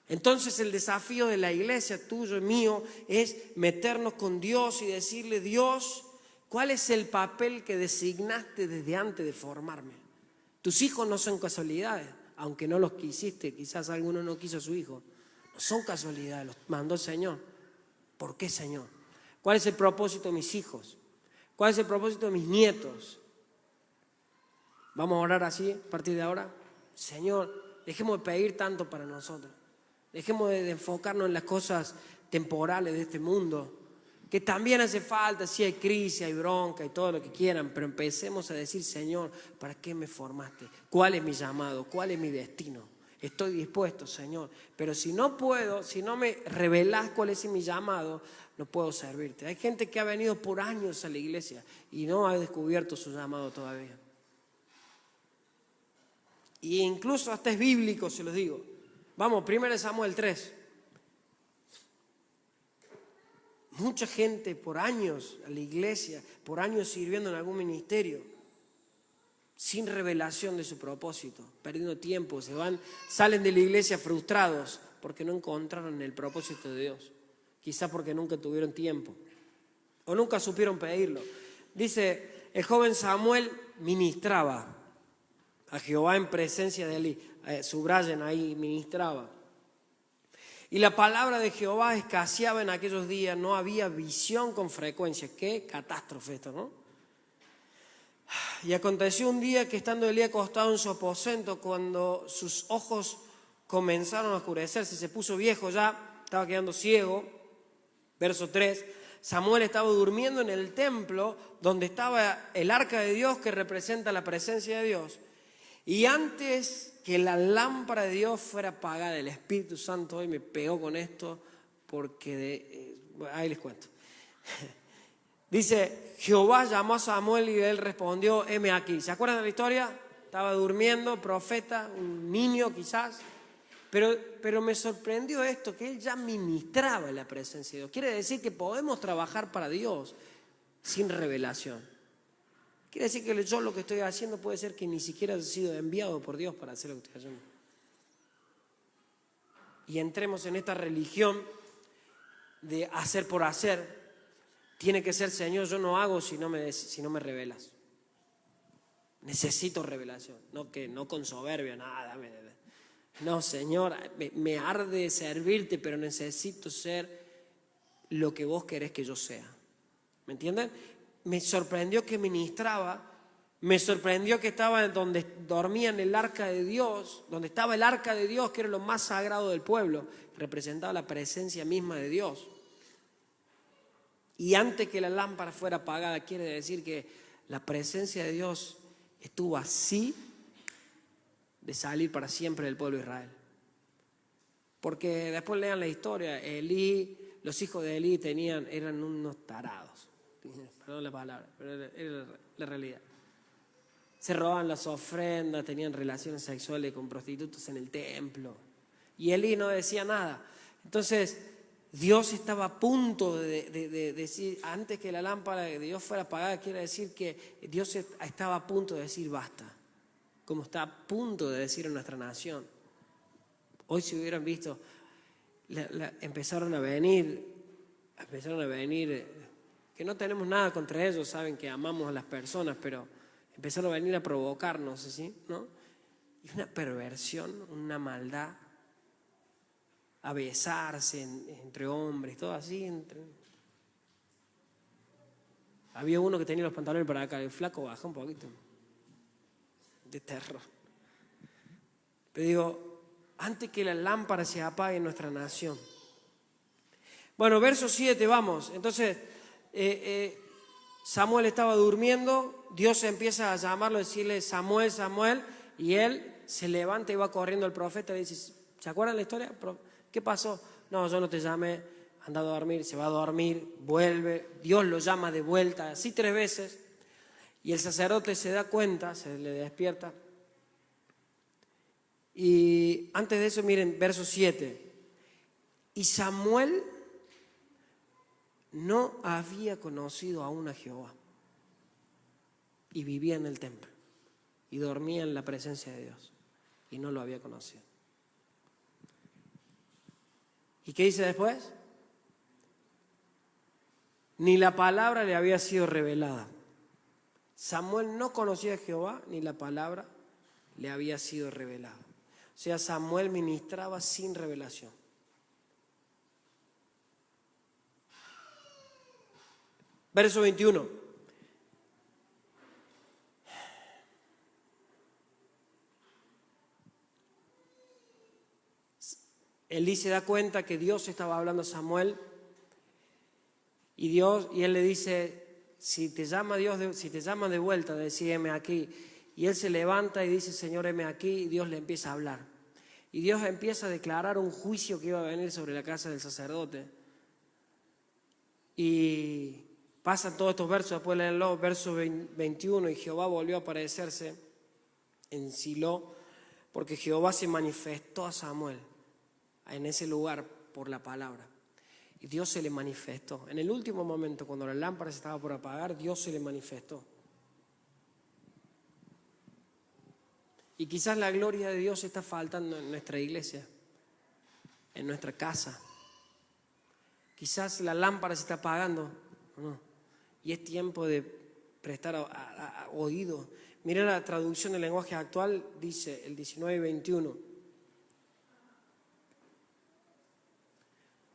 Entonces el desafío de la iglesia, tuyo y mío, es meternos con Dios y decirle: Dios, ¿cuál es el papel que designaste desde antes de formarme? Tus hijos no son casualidades, aunque no los quisiste, quizás alguno no quiso a su hijo. No son casualidades, los mandó el Señor. ¿Por qué, Señor? ¿Cuál es el propósito de mis hijos? ¿Cuál es el propósito de mis nietos? Vamos a orar así a partir de ahora. Señor, dejemos de pedir tanto para nosotros. Dejemos de enfocarnos en las cosas temporales de este mundo, que también hace falta, sí hay crisis, hay bronca y todo lo que quieran, pero empecemos a decir: Señor, ¿para qué me formaste? ¿Cuál es mi llamado? ¿Cuál es mi destino? Estoy dispuesto, Señor, pero si no puedo, si no me revelás cuál es mi llamado, no puedo servirte. Hay gente que ha venido por años a la iglesia y no ha descubierto su llamado todavía. Y incluso hasta es bíblico, se los digo. Vamos, 1 Samuel 3. Mucha gente por años a la iglesia, por años sirviendo en algún ministerio, sin revelación de su propósito, perdiendo tiempo, salen de la iglesia frustrados porque no encontraron el propósito de Dios. Quizás porque nunca tuvieron tiempo o nunca supieron pedirlo. Dice: el joven Samuel ministraba a Jehová en presencia de Elí. Subrayen ahí, ministraba. Y la palabra de Jehová escaseaba en aquellos días, no había visión con frecuencia. Qué catástrofe esto, ¿no? Y aconteció un día que, estando Elí acostado en su aposento, cuando sus ojos comenzaron a oscurecerse, se puso viejo ya, estaba quedando ciego. Verso 3, Samuel estaba durmiendo en el templo donde estaba el arca de Dios, que representa la presencia de Dios. Y antes que la lámpara de Dios fuera apagada, el Espíritu Santo hoy me pegó con esto porque ahí les cuento. Dice: Jehová llamó a Samuel y él respondió: heme aquí. ¿Se acuerdan de la historia? Estaba durmiendo, profeta, un niño quizás. Pero me sorprendió esto, que él ya ministraba en la presencia de Dios. Quiere decir que podemos trabajar para Dios sin revelación. Quiere decir que yo lo que estoy haciendo puede ser que ni siquiera haya sido enviado por Dios para hacer lo que estoy haciendo. Y entremos en esta religión de hacer por hacer. Tiene que ser: Señor, yo no hago si no me revelas. Necesito revelación, no con soberbia, nada. No, Señor, me arde servirte, pero necesito ser lo que vos querés que yo sea. ¿Me entienden? Me sorprendió que ministraba, me sorprendió que estaba donde dormía en el arca de Dios, donde estaba el arca de Dios, que era lo más sagrado del pueblo, representaba la presencia misma de Dios. Y antes que la lámpara fuera apagada, quiere decir que la presencia de Dios estuvo así de salir para siempre del pueblo de Israel. Porque después lean la historia, los hijos de Elí eran unos tarados. Perdón la palabra, pero era la realidad. Se robaban las ofrendas, tenían relaciones sexuales con prostitutas en el templo. Y Elí no decía nada. Entonces, Dios estaba a punto de decir, antes que la lámpara de Dios fuera apagada, quiere decir que Dios estaba a punto de decir basta. Como está a punto de decir en nuestra nación. Hoy, si hubieran visto, empezaron a venir, que no tenemos nada contra ellos, saben que amamos a las personas, pero empezaron a venir a provocarnos, ¿sí? ¿No? Y una perversión, una maldad, a besarse entre hombres, todo así. Había uno que tenía los pantalones para acá, el flaco bajó un poquito. De terror. Pero digo, antes que la lámpara se apague en nuestra nación. Bueno, verso 7, vamos. Entonces, Samuel estaba durmiendo, Dios empieza a llamarlo, a decirle: Samuel, Samuel, y él se levanta y va corriendo al profeta y le dice: ¿se acuerdan la historia? ¿Qué pasó? No, yo no te llamé, anda a dormir, se va a dormir, vuelve, Dios lo llama de vuelta, así 3 veces. Y el sacerdote se da cuenta, se le despierta Y antes de eso, miren, verso 7. Y Samuel no había conocido aún a Jehová. Y vivía en el templo. Y dormía en la presencia de Dios. Y no lo había conocido. ¿Y qué dice después? Ni la palabra le había sido revelada. Samuel no conocía a Jehová, ni la palabra le había sido revelada. O sea, Samuel ministraba sin revelación. Verso 21. Elí se da cuenta que Dios estaba hablando a Samuel y él le dice, si te llama Dios, si te llama de vuelta, decídeme aquí. Y él se levanta y dice, Señor, heme aquí, y Dios le empieza a hablar. Y Dios empieza a declarar un juicio que iba a venir sobre la casa del sacerdote. Y pasan todos estos versos, después léenlo, verso 21, y Jehová volvió a aparecerse en Silo, porque Jehová se manifestó a Samuel en ese lugar por la palabra. Y Dios se le manifestó. En el último momento, cuando la lámpara se estaba por apagar, Dios se le manifestó. Y quizás la gloria de Dios está faltando en nuestra iglesia, en nuestra casa. Quizás la lámpara se está apagando, ¿no? Y es tiempo de prestar oído. Mira la traducción del lenguaje actual, dice el 19:21.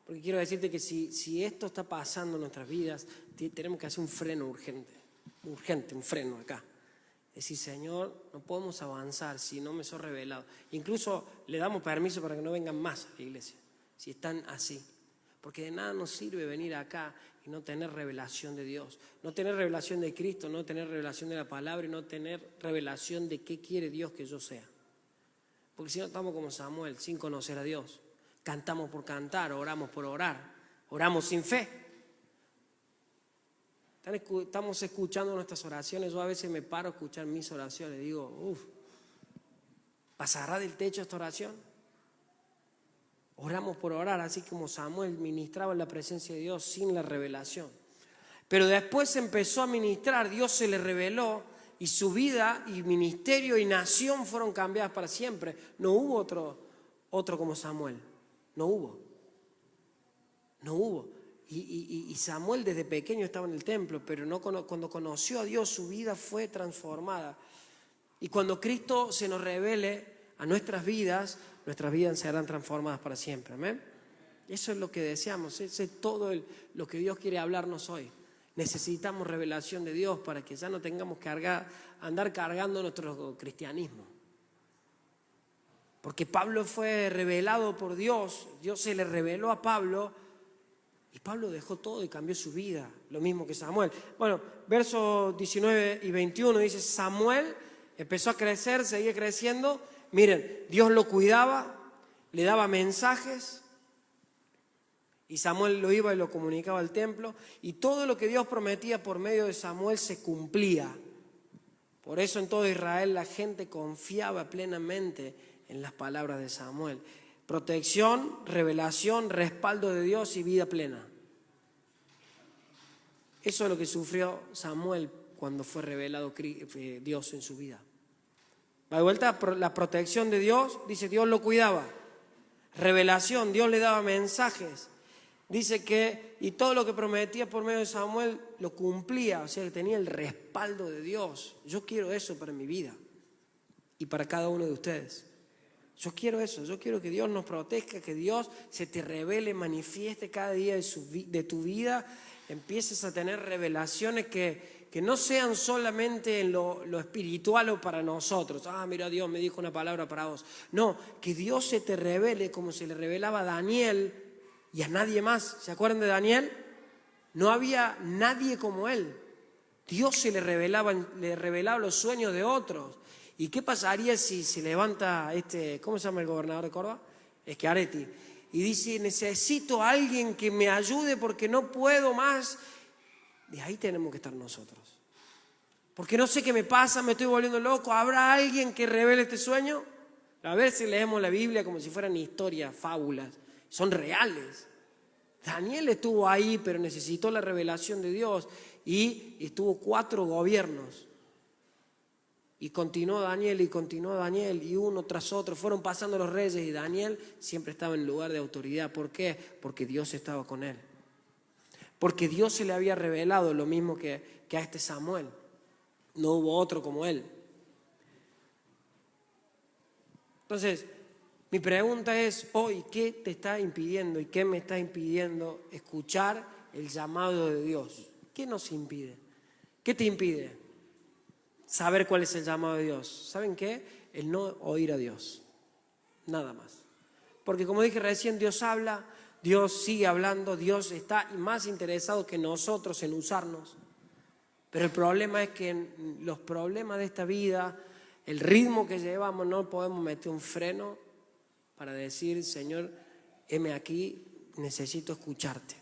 Porque quiero decirte que si esto está pasando en nuestras vidas, tenemos que hacer un freno urgente, un freno acá. Decir, Señor, no podemos avanzar si no me sos revelado. Incluso le damos permiso para que no vengan más a la iglesia, si están así. Porque de nada nos sirve venir acá y no tener revelación de Dios, no tener revelación de Cristo, no tener revelación de la palabra y no tener revelación de qué quiere Dios que yo sea. Porque si no estamos como Samuel, sin conocer a Dios. Cantamos por cantar, oramos por orar, oramos sin fe. Estamos escuchando nuestras oraciones. Yo a veces me paro a escuchar mis oraciones. Digo, ¿pasará del techo esta oración? Oramos por orar, así como Samuel ministraba en la presencia de Dios sin la revelación. Pero después empezó a ministrar, Dios se le reveló y su vida y ministerio y nación fueron cambiadas para siempre. No hubo otro como Samuel. No hubo. Y Samuel desde pequeño estaba en el templo, pero cuando conoció a Dios su vida fue transformada. Y cuando Cristo se nos revele a nuestras vidas serán transformadas para siempre. ¿Amén? Eso es lo que deseamos, eso es todo lo que Dios quiere hablarnos hoy. Necesitamos revelación de Dios para que ya no tengamos que andar cargando nuestro cristianismo. Porque Pablo fue revelado por Dios, Dios se le reveló a Pablo y Pablo dejó todo y cambió su vida, lo mismo que Samuel. Bueno, versos 19 y 21 dice, Samuel empezó a crecer, seguía creciendo. Miren, Dios lo cuidaba, le daba mensajes y Samuel lo iba y lo comunicaba al templo y todo lo que Dios prometía por medio de Samuel se cumplía. Por eso en todo Israel la gente confiaba plenamente en las palabras de Samuel. Protección, revelación, respaldo de Dios y vida plena. Eso es lo que sufrió Samuel cuando fue revelado Dios en su vida. De vuelta, la protección de Dios, dice Dios lo cuidaba. Revelación, Dios le daba mensajes. Dice que, y todo lo que prometía por medio de Samuel lo cumplía, o sea que tenía el respaldo de Dios. Yo quiero eso para mi vida y para cada uno de ustedes. Yo quiero eso, yo quiero que Dios nos proteja, que Dios se te revele, manifieste cada día de tu vida, empieces a tener revelaciones que no sean solamente en lo espiritual o para nosotros. Mira, Dios me dijo una palabra para vos. No, que Dios se te revele como se le revelaba a Daniel y a nadie más. ¿Se acuerdan de Daniel? No había nadie como él. Dios se le revelaba los sueños de otros. ¿Y qué pasaría si se levanta ¿cómo se llama el gobernador de Córdoba? Schiaretti. Y dice, necesito a alguien que me ayude porque no puedo más. De ahí tenemos que estar nosotros. Porque no sé qué me pasa, me estoy volviendo loco. ¿Habrá alguien que revele este sueño? A veces leemos la Biblia como si fueran historias, fábulas. Son reales. Daniel estuvo ahí, pero necesitó la revelación de Dios y estuvo 4 gobiernos. Y continuó Daniel y uno tras otro. Fueron pasando los reyes y Daniel siempre estaba en lugar de autoridad. ¿Por qué? Porque Dios estaba con él. Porque Dios se le había revelado lo mismo que a este Samuel. No hubo otro como él. Entonces, mi pregunta es hoy, ¿qué te está impidiendo y qué me está impidiendo escuchar el llamado de Dios? ¿Qué nos impide? ¿Qué te impide saber cuál es el llamado de Dios? ¿Saben qué? El no oír a Dios. Nada más. Porque como dije recién, Dios habla, Dios sigue hablando, Dios está más interesado que nosotros en usarnos. Pero el problema es que en los problemas de esta vida, el ritmo que llevamos, no podemos meter un freno para decir, Señor, heme aquí, necesito escucharte.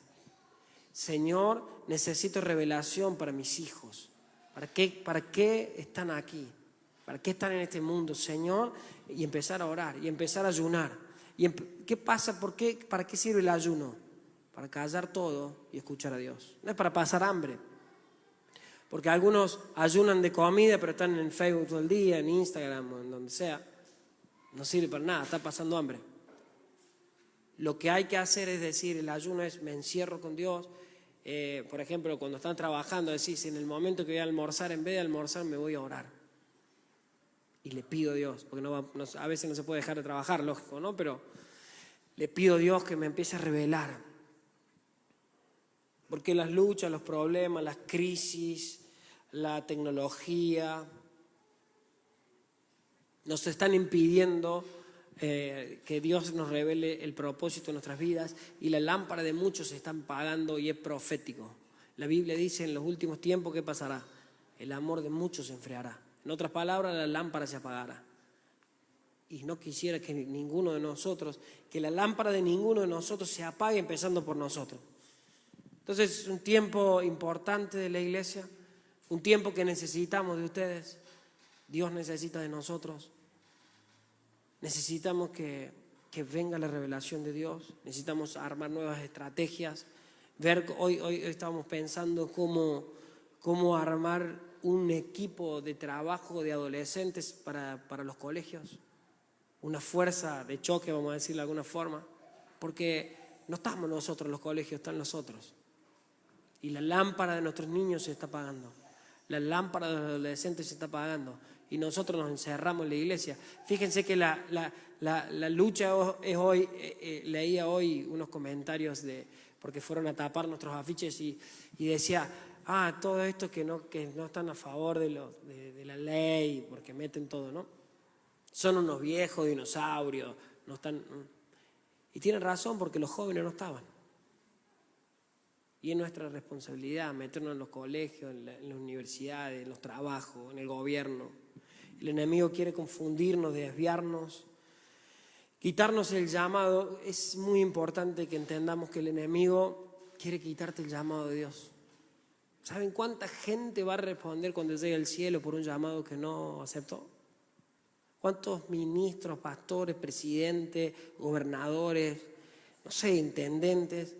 Señor, necesito revelación para mis hijos. ¿Para qué están aquí? ¿Para qué están en este mundo, Señor? Y empezar a orar, y empezar a ayunar. ¿Qué pasa? ¿Para qué sirve el ayuno? Para callar todo y escuchar a Dios. No es para pasar hambre. Porque algunos ayunan de comida, pero están en Facebook todo el día, en Instagram o en donde sea. No sirve para nada, está pasando hambre. Lo que hay que hacer es decir, el ayuno es me encierro con Dios. Por ejemplo, cuando están trabajando, decís, en el momento que voy a almorzar, en vez de almorzar me voy a orar. Y le pido a Dios, porque a veces no se puede dejar de trabajar, lógico, ¿no? Pero le pido a Dios que me empiece a revelar. Porque las luchas, los problemas, las crisis, la tecnología nos están impidiendo que Dios nos revele el propósito de nuestras vidas, y la lámpara de muchos se están apagando y es profético. La Biblia dice en los últimos tiempos, ¿qué pasará? El amor de muchos se enfriará. En otras palabras, la lámpara se apagará. Y no quisiera que que la lámpara de ninguno de nosotros se apague, empezando por nosotros. Entonces es un tiempo importante de la iglesia, un tiempo que necesitamos de ustedes. Dios necesita de nosotros. Necesitamos que venga la revelación de Dios. Necesitamos armar nuevas estrategias. Hoy estábamos pensando cómo armar un equipo de trabajo de adolescentes para los colegios. Una fuerza de choque, vamos a decirlo de alguna forma. Porque no estamos nosotros en los colegios, están los otros. Y la lámpara de nuestros niños se está apagando. La lámpara de los adolescentes se está apagando. Y nosotros nos encerramos en la iglesia. Fíjense que la lucha es hoy, leía hoy unos comentarios porque fueron a tapar nuestros afiches y decía, todo esto que no están a favor de la ley, porque meten todo, ¿no? Son unos viejos dinosaurios, no están. Y tienen razón, porque los jóvenes no estaban. Y es nuestra responsabilidad meternos en los colegios, en las universidades, en los trabajos, en el gobierno. El enemigo quiere confundirnos, desviarnos, quitarnos el llamado. Es muy importante que entendamos que el enemigo quiere quitarte el llamado de Dios. ¿Saben cuánta gente va a responder cuando llegue al cielo por un llamado que no aceptó? ¿Cuántos ministros, pastores, presidentes, gobernadores, no sé, intendentes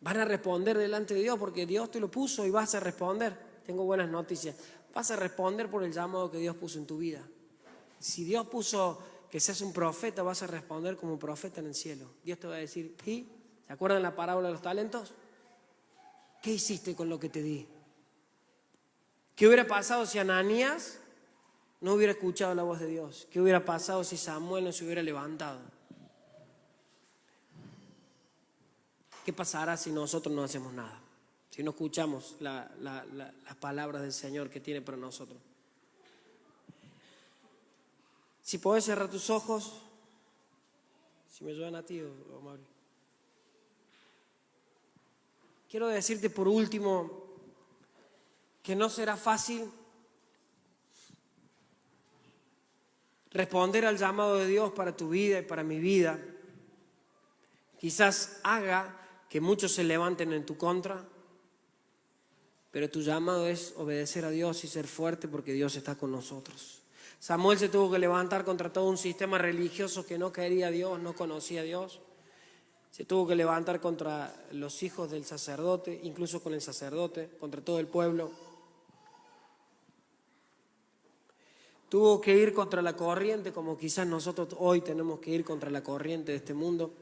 van a responder delante de Dios? Porque Dios te lo puso y vas a responder. Tengo buenas noticias. Vas a responder por el llamado que Dios puso en tu vida. Si Dios puso que seas un profeta, vas a responder como un profeta en el cielo. Dios te va a decir, ¿y? ¿Se acuerdan la parábola de los talentos? ¿Qué hiciste con lo que te di? ¿Qué hubiera pasado si Ananías no hubiera escuchado la voz de Dios? ¿Qué hubiera pasado si Samuel no se hubiera levantado? ¿Qué pasará si nosotros no hacemos nada? Si no escuchamos las palabras del Señor que tiene para nosotros. Si podés cerrar tus ojos, si me ayudan a ti o Mauri. Quiero decirte por último que no será fácil responder al llamado de Dios para tu vida y para mi vida. Quizás haga que muchos se levanten en tu contra, pero tu llamado es obedecer a Dios y ser fuerte, porque Dios está con nosotros. Samuel se tuvo que levantar contra todo un sistema religioso que no quería a Dios, no conocía a Dios. Se tuvo que levantar contra los hijos del sacerdote, incluso con el sacerdote, contra todo el pueblo. Tuvo que ir contra la corriente, como quizás nosotros hoy tenemos que ir contra la corriente de este mundo.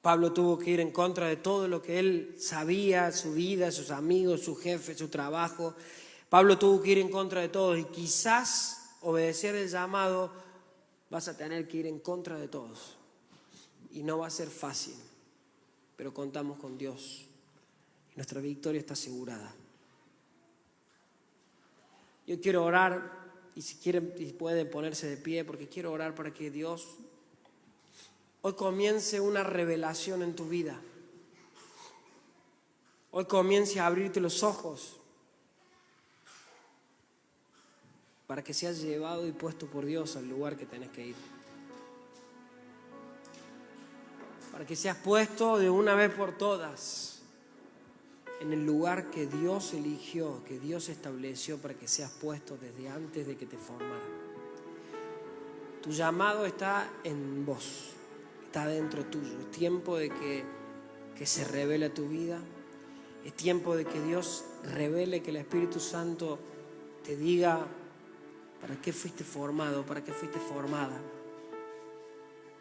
Pablo tuvo que ir en contra de todo lo que él sabía, su vida, sus amigos, su jefe, su trabajo. Pablo tuvo que ir en contra de todos y quizás obedecer el llamado vas a tener que ir en contra de todos. Y no va a ser fácil, pero contamos con Dios y nuestra victoria está asegurada. Yo quiero orar, y si quieren y pueden ponerse de pie, porque quiero orar para que Dios hoy comience una revelación en tu vida. Hoy comience a abrirte los ojos para que seas llevado y puesto por Dios al lugar que tenés que ir. Para que seas puesto de una vez por todas en el lugar que Dios eligió, que Dios estableció para que seas puesto desde antes de que te formara. Tu llamado está en vos, está dentro tuyo. Es tiempo de que se revele tu vida. Es tiempo de que Dios revele, que el Espíritu Santo te diga para qué fuiste formado, para qué fuiste formada.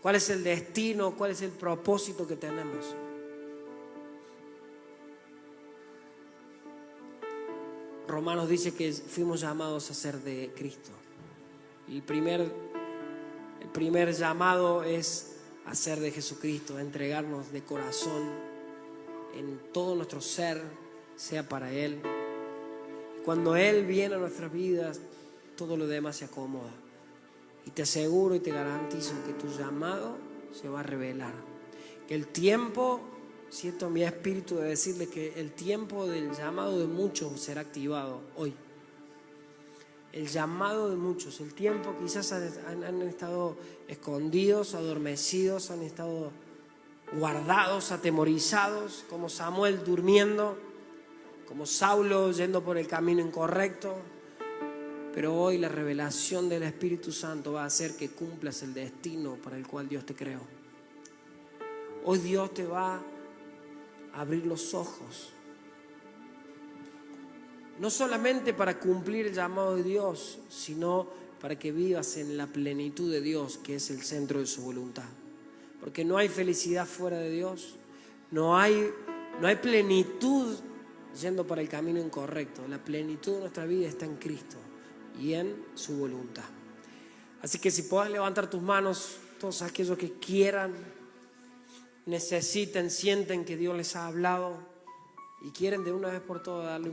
¿Cuál es el destino? ¿Cuál es el propósito que tenemos? Romanos dice que fuimos llamados a ser de Cristo. El primer llamado es a ser de Jesucristo, a entregarnos de corazón en todo nuestro ser, sea para Él. Cuando Él viene a nuestras vidas, todo lo demás se acomoda. Y te aseguro y te garantizo que tu llamado se va a revelar. Que el tiempo, siento mi espíritu de decirle que el tiempo del llamado de muchos será activado hoy. El llamado de muchos, el tiempo quizás han estado escondidos, adormecidos, han estado guardados, atemorizados, como Samuel durmiendo, como Saulo yendo por el camino incorrecto. Pero hoy la revelación del Espíritu Santo va a hacer que cumplas el destino para el cual Dios te creó. Hoy Dios te va a abrir los ojos. No solamente para cumplir el llamado de Dios, sino para que vivas en la plenitud de Dios, que es el centro de su voluntad. Porque no hay felicidad fuera de Dios. No hay plenitud yendo por el camino incorrecto. La plenitud de nuestra vida está en Cristo y en su voluntad. Así que si puedes levantar tus manos, todos aquellos que quieran, necesiten, sienten que Dios les ha hablado y quieren de una vez por todas darle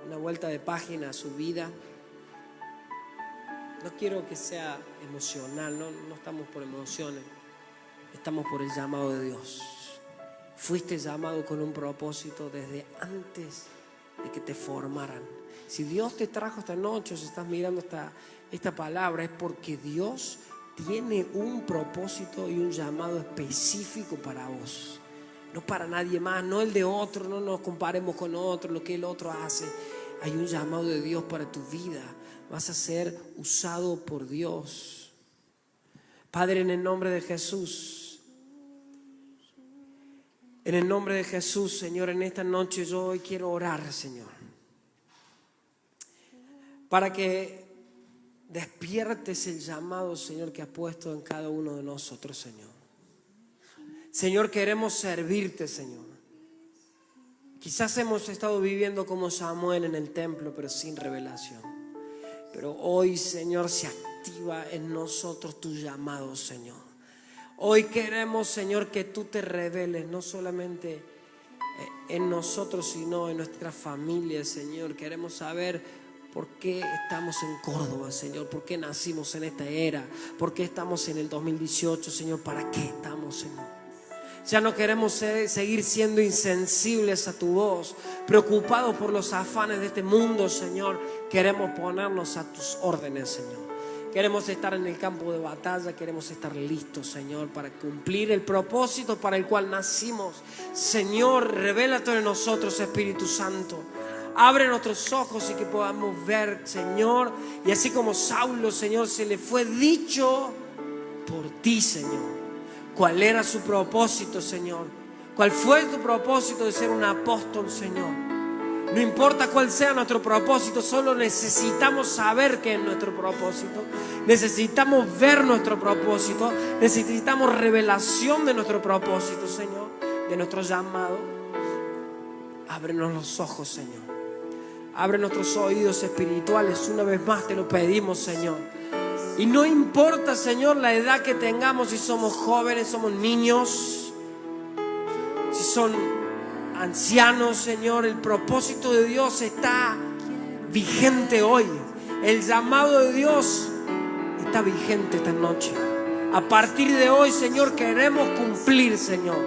una vuelta de página a su vida. No quiero que sea emocional, no estamos por emociones, estamos por el llamado de Dios. Fuiste llamado con un propósito desde antes de que te formaran. Si Dios te trajo esta noche, o si estás mirando esta palabra, es porque Dios tiene un propósito y un llamado específico para vos. No para nadie más, no el de otro, no nos comparemos con otro, lo que el otro hace. Hay un llamado de Dios para tu vida. Vas a ser usado por Dios. Padre, en el nombre de Jesús, en el nombre de Jesús, Señor, en esta noche yo hoy quiero orar, Señor, para que despiertes el llamado, Señor, que has puesto en cada uno de nosotros, Señor. Señor, queremos servirte, Señor. Quizás hemos estado viviendo como Samuel en el templo, pero sin revelación. Pero hoy, Señor, se activa en nosotros tu llamado, Señor. Hoy queremos, Señor, que tú te reveles, no solamente en nosotros, sino en nuestra familia, Señor. Queremos saber por qué estamos en Córdoba, Señor. Por qué nacimos en esta era. Por qué estamos en el 2018, Señor. ¿Para qué estamos, Señor? Ya no queremos seguir siendo insensibles a tu voz, preocupados por los afanes de este mundo, Señor. Queremos ponernos a tus órdenes, Señor. Queremos estar en el campo de batalla, queremos estar listos, Señor, para cumplir el propósito para el cual nacimos. Señor, revélate en nosotros, Espíritu Santo. Abre nuestros ojos y que podamos ver, Señor. Y así como Saulo, Señor, se le fue dicho por ti, Señor, cuál era su propósito, Señor. Cuál fue tu propósito de ser un apóstol, Señor. No importa cuál sea nuestro propósito, solo necesitamos saber qué es nuestro propósito. Necesitamos ver nuestro propósito. Necesitamos revelación de nuestro propósito, Señor, de nuestro llamado. Ábrenos los ojos, Señor. Abre nuestros oídos espirituales. Una vez más te lo pedimos, Señor. Y no importa, Señor, la edad que tengamos, si somos jóvenes, somos niños, si son ancianos, Señor, el propósito de Dios está vigente hoy. El llamado de Dios está vigente esta noche. A partir de hoy, Señor, queremos cumplir, Señor,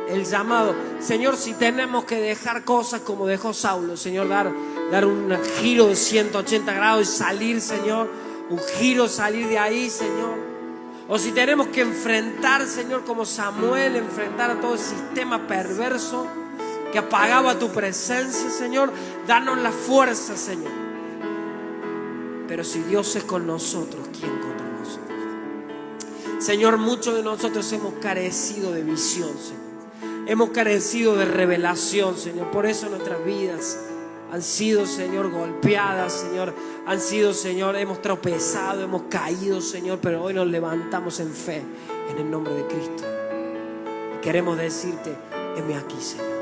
el llamado. Señor, si tenemos que dejar cosas como dejó Saulo, Señor, dar un giro de 180 grados y salir, Señor, un giro, salir de ahí, Señor. O si tenemos que enfrentar, Señor, como Samuel, enfrentar a todo el sistema perverso que apagaba tu presencia, Señor, danos la fuerza, Señor. Pero si Dios es con nosotros, ¿quién contra nosotros? Señor, muchos de nosotros hemos carecido de visión, Señor. Hemos carecido de revelación, Señor. Por eso nuestras vidas han sido, Señor, golpeadas, Señor. Han sido, Señor, hemos tropezado, hemos caído, Señor. Pero hoy nos levantamos en fe, en el nombre de Cristo. Y queremos decirte, heme aquí, Señor.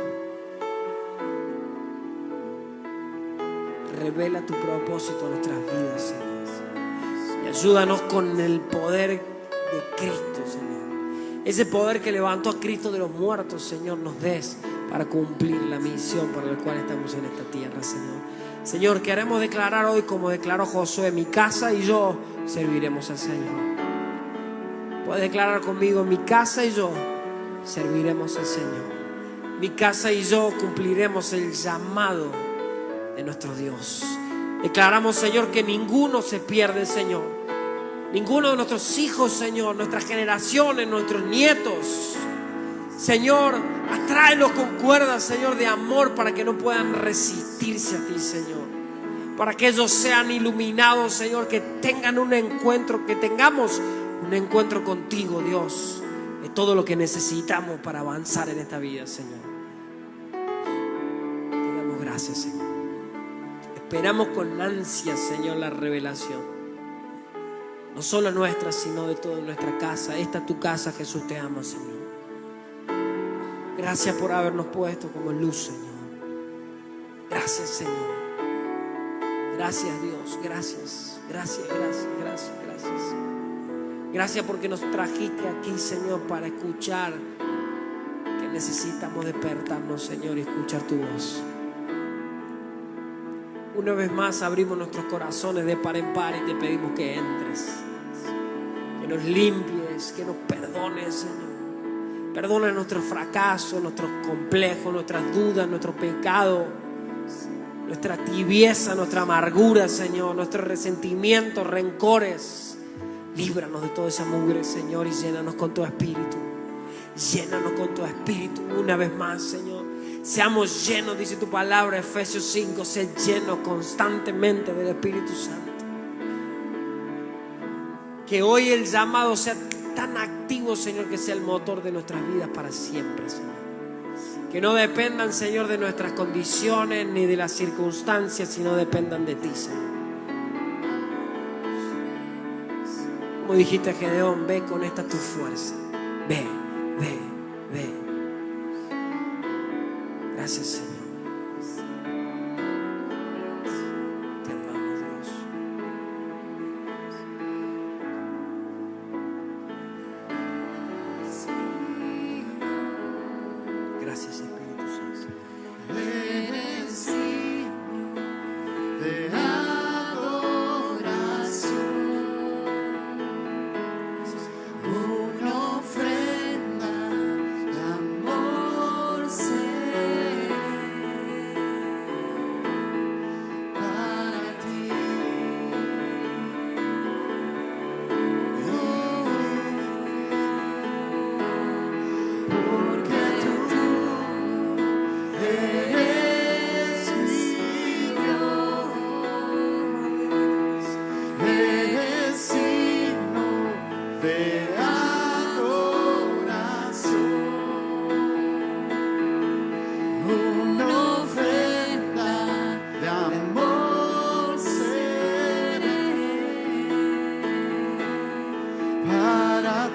Revela tu propósito a nuestras vidas, Señor. Y ayúdanos con el poder de Cristo, Señor. Ese poder que levantó a Cristo de los muertos, Señor, nos des para cumplir la misión para la cual estamos en esta tierra, Señor. Señor, queremos declarar hoy, como declaró Josué: mi casa y yo serviremos al Señor. Puedes declarar conmigo: mi casa y yo serviremos al Señor. Mi casa y yo cumpliremos el llamado de nuestro Dios. Declaramos, Señor, que ninguno se pierde, Señor. Ninguno de nuestros hijos, Señor, nuestras generaciones, nuestros nietos, Señor, atráelos con cuerdas, Señor, de amor para que no puedan resistirse a ti, Señor. Para que ellos sean iluminados, Señor, que tengan un encuentro, que tengamos un encuentro contigo, Dios, de todo lo que necesitamos para avanzar en esta vida, Señor. Te damos gracias, Señor. Esperamos con ansia, Señor, la revelación. No solo nuestra, sino de toda nuestra casa. Esta es tu casa, Jesús, te ama, Señor. Gracias por habernos puesto como luz, Señor. Gracias, Señor. Gracias, Dios. Gracias. Gracias, gracias, gracias, gracias. Gracias porque nos trajiste aquí, Señor, para escuchar que necesitamos despertarnos, Señor, y escuchar tu voz. Una vez más abrimos nuestros corazones de par en par y te pedimos que entres, que nos limpies, que nos perdones, Señor. Perdona nuestros fracasos, nuestros complejos, nuestras dudas, nuestro pecado, nuestra tibieza, nuestra amargura, Señor, nuestros resentimientos, rencores. Líbranos de toda esa mugre, Señor, y llénanos con tu espíritu. Llénanos con tu espíritu una vez más, Señor. Seamos llenos, dice tu palabra, Efesios 5, ser llenos constantemente del Espíritu Santo. Que hoy el llamado sea tan activo, Señor, que sea el motor de nuestras vidas para siempre, Señor. Que no dependan, Señor, de nuestras condiciones ni de las circunstancias, sino dependan de ti, Señor. Como dijiste a Gedeón, ve con esta tu fuerza. Ve, ve, ve. Gracias, Señor. Te amamos, Dios. Gracias, Espíritu Santo. De adoración, una ofrenda.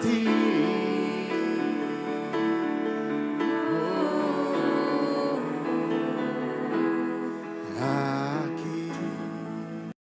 ti.